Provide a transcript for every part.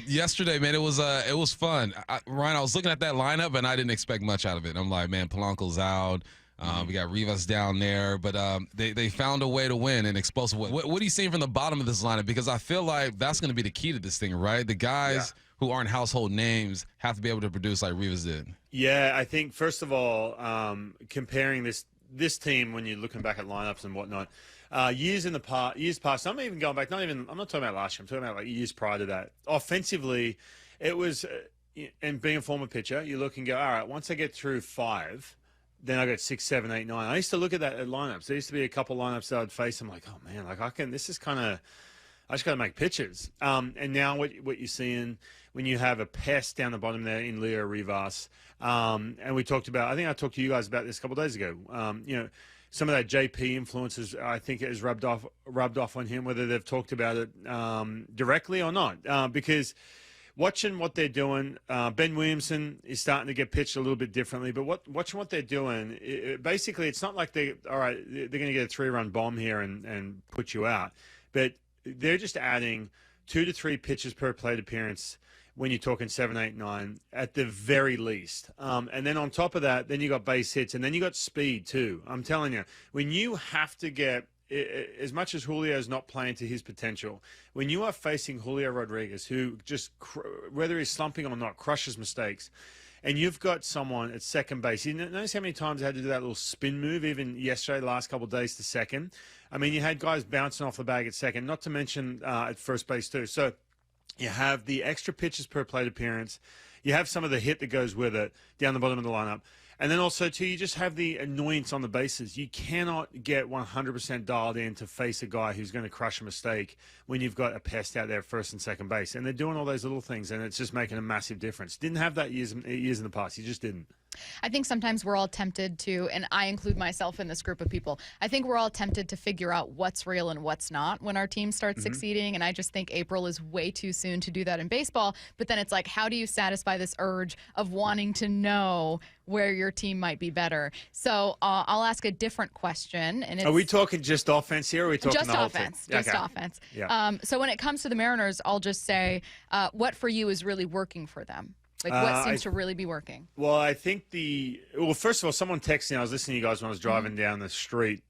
Yesterday, man, it was fun. Ryan, I was looking at that lineup and I didn't expect much out of it. I'm like, man, Polanco's out. We got Rivas down there, but they found a way to win in explosive way. What are you seeing from the bottom of this lineup? Because I feel like that's going to be the key to this thing, right? The guys who aren't household names have to be able to produce like Rivas did. Yeah, I think first of all, comparing this team when you're looking back at lineups and whatnot, years past. I'm even going back. I'm not talking about last year. I'm talking about like years prior to that. Offensively, it was, and being a former pitcher, you look and go, all right. Once I get through 5. Then I got 6, 7, 8, 9. I used to look at that at lineups. There used to be a couple lineups that I'd face. I'm like, oh man, like this is kind of, I just got to make pitches. And now what you're seeing when you have a pest down the bottom there in Leo Rivas, and we talked about, I think I talked to you guys about this a couple of days ago. Some of that JP influences, I think, has rubbed off on him, whether they've talked about it directly or not, because. Watching what they're doing, Ben Williamson is starting to get pitched a little bit differently. But watching what they're doing, basically, it's not like they're going to get a 3-run bomb here and put you out. But they're just adding 2 to 3 pitches per plate appearance when you're talking 7, 8, 9 at the very least. And then on top of that, then you got base hits, and then you got speed too. I'm telling you, when you have to get as much as Julio is not playing to his potential, when you are facing Julio Rodriguez, who just, whether he's slumping or not, crushes mistakes, and you've got someone at second base. You notice how many times they had to do that little spin move, even yesterday, the last couple of days to second? I mean, you had guys bouncing off the bag at second, not to mention at first base too. So you have the extra pitches per plate appearance. You have some of the hit that goes with it down the bottom of the lineup. And then also, too, you just have the annoyance on the bases. You cannot get 100% dialed in to face a guy who's going to crush a mistake when you've got a pest out there at first and second base. And they're doing all those little things, and it's just making a massive difference. Didn't have that years in the past. You just didn't. I think sometimes we're all tempted to, and I include myself in this group of people, I think we're all tempted to figure out what's real and what's not when our team starts succeeding, and I just think April is way too soon to do that in baseball. But then it's like, how do you satisfy this urge of wanting to know where your team might be better? So I'll ask a different question. And are we talking just offense here, or are we talking just the whole offense? thing? Just offense. Yeah. So when it comes to the Mariners, I'll just say, what for you is really working for them? Like, what seems to really be working? Well, I think first of all, someone texted me. I was listening to you guys when I was driving down the street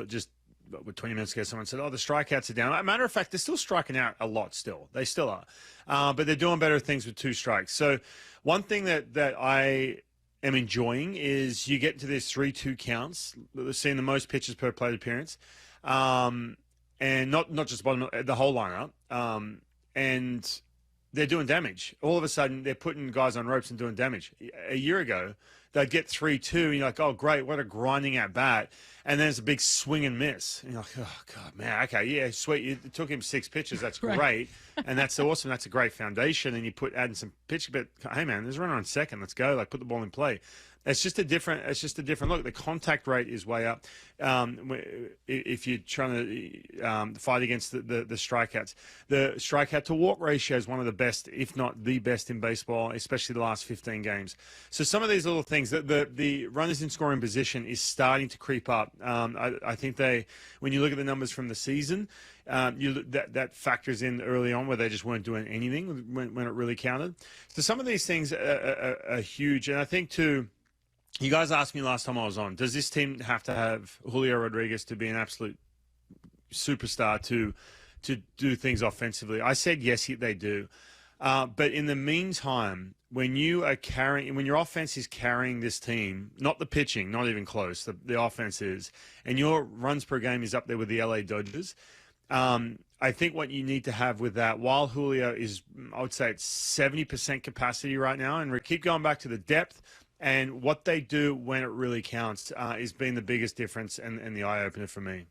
just 20 minutes ago. Someone said, oh, the strikeouts are down. As a matter of fact, they're still striking out a lot still. They still are. But they're doing better things with 2 strikes. So one thing that I am enjoying is you get into these 3-2 counts. We're seeing the most pitches per plate appearance. And not just the whole lineup. And they're doing damage. All of a sudden, they're putting guys on ropes and doing damage. A year ago, they'd get 3-2, and you're like, oh, great, what a grinding at bat. And then it's a big swing and miss. And you're like, oh, God, man, okay, yeah, sweet. It took him 6 pitches. That's great. And that's awesome. That's a great foundation. And you adding some pitch, but hey, man, there's a runner on second. Let's go. Like, put the ball in play. It's just a different look. The contact rate is way up. If you're trying to fight against the strikeouts, the strikeout to walk ratio is one of the best, if not the best in baseball, especially the last 15 games. So some of these little things, the runners in scoring position is starting to creep up. I think when you look at the numbers from the season, that factors in early on where they just weren't doing anything when it really counted. So some of these things are huge, and I think too. You guys asked me last time I was on, does this team have to have Julio Rodriguez to be an absolute superstar to do things offensively? I said yes, they do. But in the meantime, when your offense is carrying this team, not the pitching, not even close, the offense is, and your runs per game is up there with the LA Dodgers, I think what you need to have with that, while Julio is, I would say it's 70% capacity right now, and we keep going back to the depth, and what they do when it really counts is been the biggest difference and the eye-opener for me.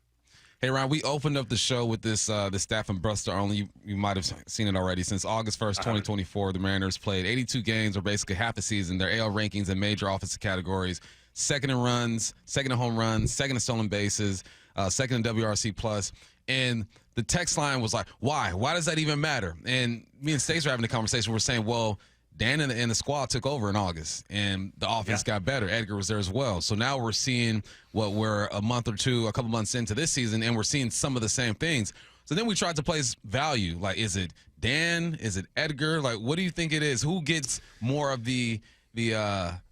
Hey, Ryan, we opened up the show with this staff and Buster only. You might have seen it already. Since August 1st, 2024, the Mariners played 82 games, or basically half a season. Their AL rankings in major offensive categories: second in runs, second in home runs, second in stolen bases, second in WRC+. And the text line was like, why? Why does that even matter? And me and Stace were having a conversation. We're saying, well, Dan and the squad took over in August, and the offense got better. Edgar was there as well. So now we're seeing what we're a couple months into this season, and we're seeing some of the same things. So then we tried to place value. Like, is it Dan? Is it Edgar? Like, what do you think it is? Who gets more of the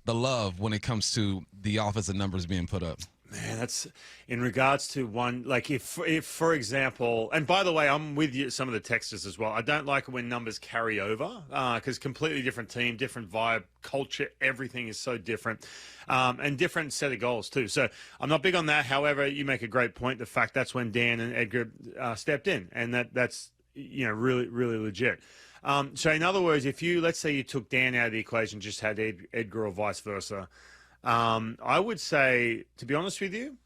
love when it comes to the offensive numbers being put up? Man, that's in regards to one, like if for example, and by the way, I'm with you, some of the texters as well. I don't like it when numbers carry over because completely different team, different vibe, culture, everything is so different and different set of goals too. So I'm not big on that. However, you make a great point. The fact that's when Dan and Edgar stepped in, and that's really, really legit. So in other words, if let's say you took Dan out of the equation, just had Edgar or vice versa, I would say, to be honest with you,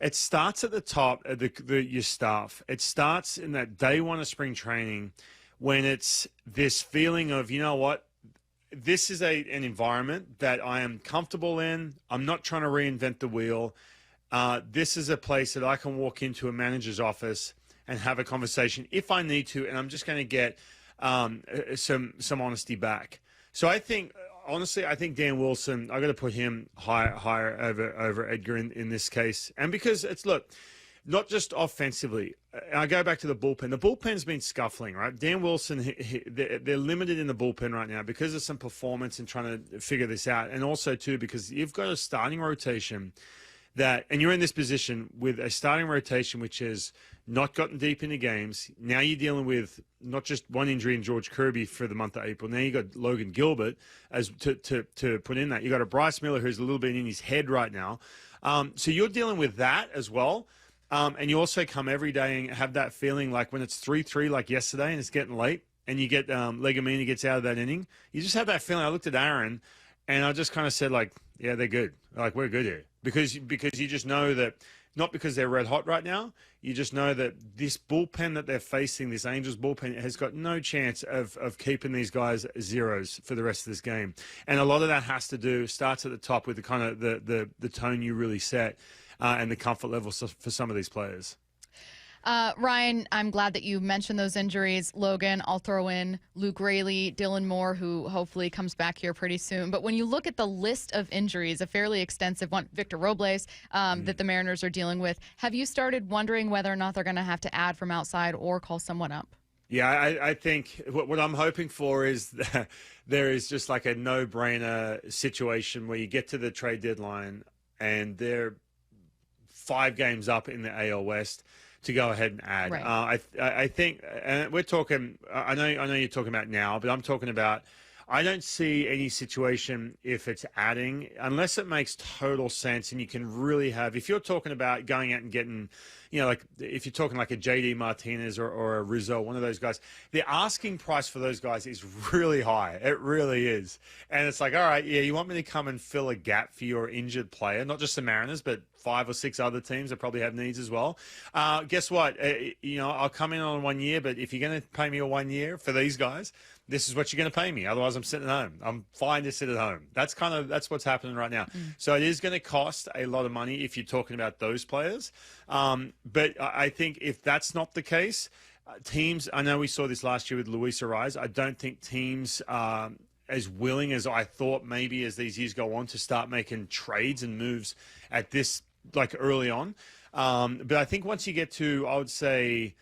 it starts at the top, your staff. It starts in that day one of spring training when it's this feeling of, you know what, this is an environment that I am comfortable in. I'm not trying to reinvent the wheel. This is a place that I can walk into a manager's office and have a conversation if I need to, and I'm just going to get some honesty back. So I think... Honestly, I think Dan Wilson, I got to put him higher over Edgar in this case. And because not just offensively. I go back to the bullpen. The bullpen's been scuffling, right? Dan Wilson, they're limited in the bullpen right now because of some performance and trying to figure this out. And also, too, because you've got a starting rotation and you're in this position with a starting rotation which has not gotten deep into games. Now you're dealing with not just one injury in George Kirby for the month of April. Now you got Logan Gilbert as to put in that. You got a Bryce Miller who's a little bit in his head right now. So you're dealing with that as well. And you also come every day and have that feeling like when it's 3-3 like yesterday and it's getting late and you get Legumini gets out of that inning. You just have that feeling. I looked at Aaron and I just kind of said like, yeah, they're good. Like we're good here because you just know that. Not because they're red hot right now. You just know that this bullpen that they're facing, this Angels bullpen, has got no chance of keeping these guys zeros for the rest of this game. And a lot of that starts at the top with the kind of the tone you really set and the comfort level for some of these players. Ryan, I'm glad that you mentioned those injuries. Logan, I'll throw in Luke Raley, Dylan Moore, who hopefully comes back here pretty soon. But when you look at the list of injuries, a fairly extensive one, Victor Robles, that the Mariners are dealing with, have you started wondering whether or not they're going to have to add from outside or call someone up? Yeah, I think what I'm hoping for is that there is just like a no-brainer situation where you get to the trade deadline and they're 5 games up in the AL West to go ahead and add. Right. I think, and we're talking, I know you're talking about now, but I'm talking about, I don't see any situation if it's adding, unless it makes total sense and you can really if you're talking about going out and getting, like if you're talking like a JD Martinez or a Rizzo, one of those guys, the asking price for those guys is really high. It really is. And it's like, all right, yeah, you want me to come and fill a gap for your injured player, not just the Mariners, but 5 or 6 other teams that probably have needs as well. Guess what? I'll come in on 1 year, but if you're going to pay me a 1 year for these guys, this is what you're going to pay me. Otherwise, I'm sitting at home. I'm fine to sit at home. That's what's happening right now. So it is going to cost a lot of money if you're talking about those players. But I think if that's not the case, teams, I know we saw this last year with Luis Ariz. I don't think teams are as willing as I thought maybe as these years go on to start making trades and moves at this like early on. But I think once you get to, I would say,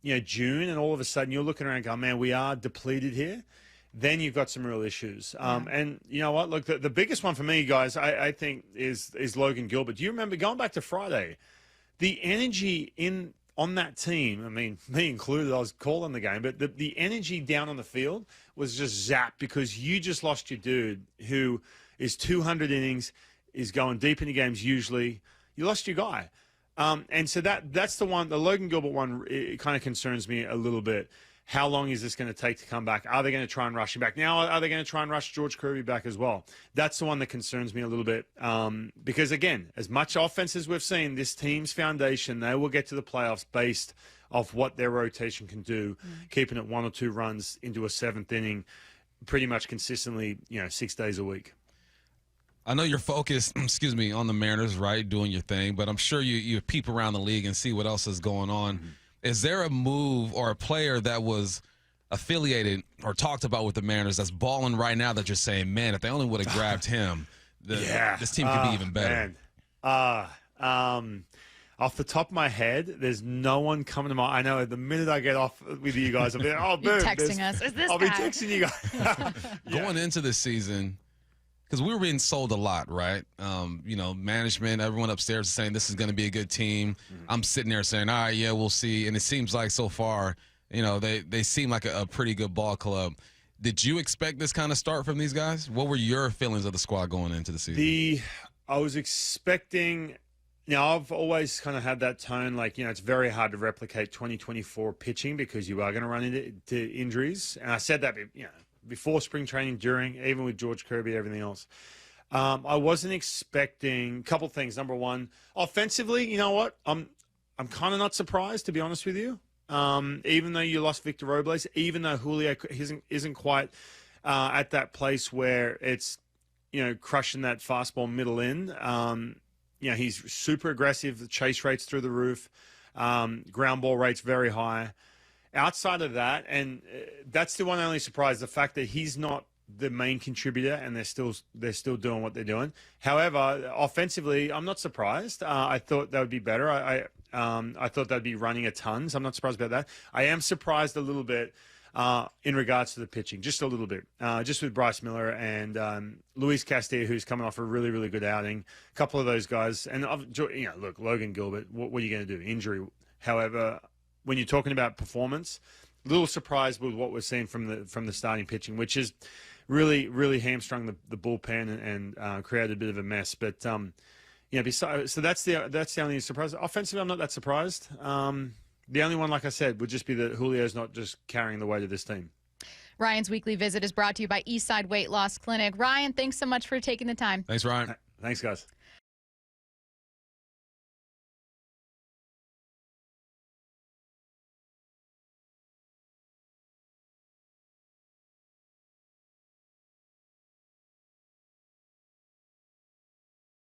June, and all of a sudden you're looking around going, man, we are depleted here, then you've got some real issues. And you know what? Look, the biggest one for me, guys, I think is Logan Gilbert. Do you remember going back to Friday? The energy on that team, I mean, me included, I was calling the game, but the energy down on the field was just zapped because you just lost your dude who is 200 innings, is going deep into games usually. You lost your guy. And so that's the one, the Logan Gilbert one, it kind of concerns me a little bit. How long is this going to take to come back? Are they going to try and rush him back? Now, are they going to try and rush George Kirby back as well? That's the one that concerns me a little bit. Because, again, as much offense as we've seen, this team's foundation, they will get to the playoffs based off what their rotation can do, keeping it 1 or 2 runs into a 7th inning pretty much consistently, 6 days a week. I know you're focused, on the Mariners, right, doing your thing, but I'm sure you peep around the league and see what else is going on. Is there a move or a player that was affiliated or talked about with the Mariners that's balling right now that you're saying, man, if they only would have grabbed him, this team could be even better? I'm Off the top of my head, there's no one coming to mind. I know the minute I get off with you guys, I'll be like, oh, boom. Texting us. Is this I'll guy? be texting you guys. Going into this season, because we were being sold a lot, right? Management, everyone upstairs is saying this is going to be a good team. I'm sitting there saying, all right, yeah, we'll see. And it seems like so far, they seem like a pretty good ball club. Did you expect this kind of start from these guys? What were your feelings of the squad going into the season? I was expecting. I've always kind of had that tone, like, it's very hard to replicate 2024 pitching because you are going to run into injuries. And I said that, before spring training, during, even with George Kirby, everything else. I wasn't expecting a couple things. Number one, offensively, you know what? I'm kind of not surprised, to be honest with you. Even though you lost Victor Robles, even though Julio isn't quite at that place where it's, crushing that fastball middle in. He's super aggressive. The chase rate's through the roof. Ground ball rate's very high. Outside of that, and that's the one only surprise, the fact that he's not the main contributor and they're still doing what they're doing. However, offensively, I'm not surprised. I thought that would be better. I thought they'd be running a ton, so I'm not surprised about that. I am surprised a little bit in regards to the pitching, just a little bit, just with Bryce Miller and Luis Castillo, who's coming off a really, really good outing. A couple of those guys, and look, Logan Gilbert. What are you going to do? Injury. However, when you're talking about performance, a little surprised with what we're seeing from the starting pitching, which is really, really hamstrung the bullpen and created a bit of a mess. But so that's the only surprise. Offensively, I'm not that surprised. The only one, like I said, would just be that Julio's not just carrying the weight of this team. Ryan's weekly visit is brought to you by Eastside Weight Loss Clinic. Ryan, thanks so much for taking the time. Thanks, Ryan. Thanks, guys.